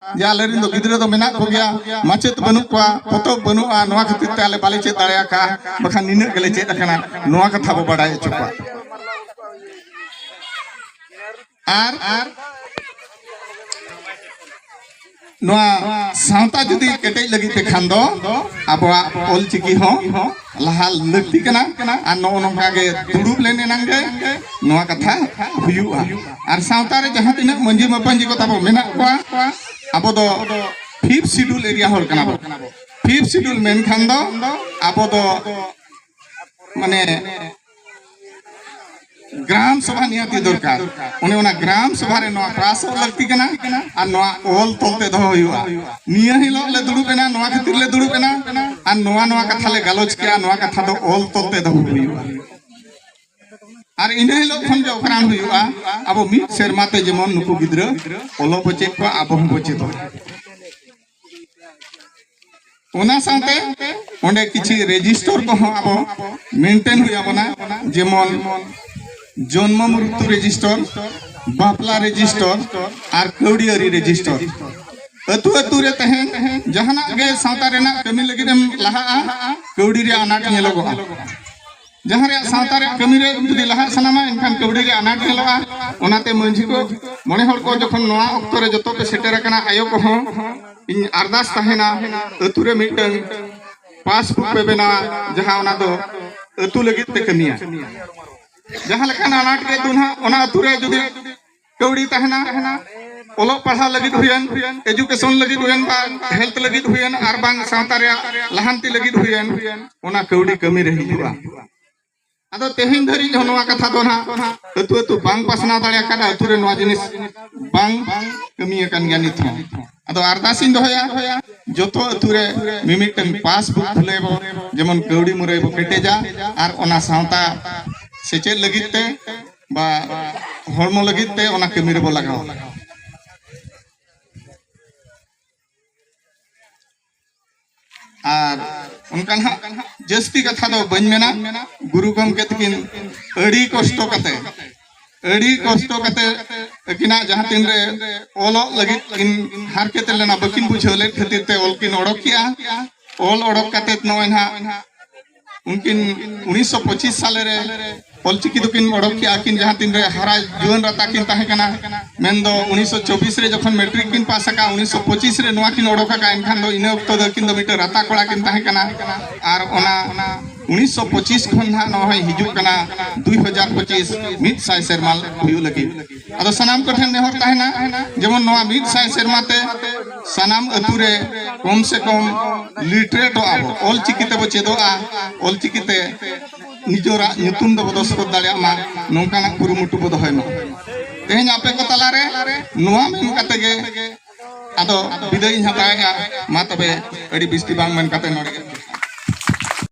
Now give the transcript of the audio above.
आले गिद्रा तो मेना को गया माचेत बनू को पतब बनूआ नोआ खातिर ते आले बाले चेत दाड़े का बखान निने गेले चेत अकना नोआ कथा बो बाडाय चुका आर नोआ सावता जुदी केटे लगी ते खान दो आबवा ओल चिकी हो लहा लगती कना आ नो नोका गे दुड़ुब लेने नंगे नोआ कथा हुयुआ आर सावता रे जहां तिना मंजी मपंजी को ताबो मेना को आबो दो 5th शेड्यूल एरिया होल कना बो 5th शेड्यूल मेन खान दो आबो दो माने ग्राम सभा नियाती दरकार उन्हें उना ग्राम सभा रे नोआ क्लास लगती कना आ नोआ ओल तोलते दो हुयुआ निया हिलो ले दुड़ुबेना नोआ खातिर ले दुड़ुबेना आ नोआ नोआ कथा ले गालोच के नोआ कथा दो ओल तोलते दो हुयुआ आर इने हिलो खन जो ओकरान हुयुआ आबो मिद सेरमाते जेमन नुकु गिद्रा ओलो बचे को आबो हम बचे दो ओना साथे ओंडे किछि रेजिस्टर को आबो मेंटेन हुया बना जेमन जन्म मृत्यु रेजिस्टर बापला रेजिस्टर और कौड़ियारी रेजिस्टर अतु अतु रे तहन जहाना गे सावता रेना कमी लगी लहा कौड़ी रे अनाट नेलोगा जहां रे सावता रे कमी रे जुदी लहा सनामा इनखान कौड़ी रे अनाट नेलोगा ओनाते मंझी को मणे हर को जखन नोआ अक्तो रे जतो पे सेटर कना आयो को हो इन अरदास तहेना अतु रे मिटन पासबुक पे बेना जहां ओना दो अतु लगी ते कमिया जहां लेखान अनाट के दुना ओना अतु रे जुदी कौड़ी तहना ओलो पढ़ा लगी हुयन एजुकेशन लगी हुयन बा हेल्थ लगी हुयन आर बांग सावता रे लहांती लगी हुयन ओना कौड़ी कमी रही हुआ आदो तेहिन धरी नोआ कथा दो ना अतु अतु बांग पासना दाड़िया का अतु रे नोआ जिनिस बांग कमी कान ज्ञानी थो आदो अरदासिन दोया जतो अतु रे मिमिटन पासबुक खुलेबो जेमन कौड़ी मुरेबो केटेजा आर ओना सावता सेचे लगिते बा हरमो लगिते ओना कमी रे बो लगाओ आर उनका जस्ती कथा दो बन मेना गुरु गमके तकिन अड़ी कष्ट कते अकिना जहां तीन रे ओलो लगी किन हार के लेना बकिन बुझले खातिर ते ओल किन ओडक किया ओल ओडक कते नय ना उनकिन 1925 साल रे ओलचिकी दुकिन ओडक किया किन जहां तीन रे हारा जुवन रता किन ताहे कना मेन दो 1924 रे जखन मैट्रिक किन पास का 1925 रे नोआ किन ओडका का एनखान दो इने अक्तो दो किन दो मिटर रता कोड़ा किन ताहे कना आर ओना 1925 खन ना नय हिजु कना 2025 मिद साय सेरमाल हुयु लगी आदो सनाम को ठन नेहर ताहे ना जेमन नोआ मिद साय सेरमाते सनाम अतु रे कम से कम लिटरेट आबो ओलचिकी ते बचेदोआ ओलचिकी ते निजोरा नुतुम दो बदसरत दाड़िया मा नोंकाना कुरुमुटु बो दोहय मा तेहेन आपे को तला रे नोआ मेन काते गे आदो विदाई हताया मा तबे अड़ी बिस्ती बांग मेन काते नोडे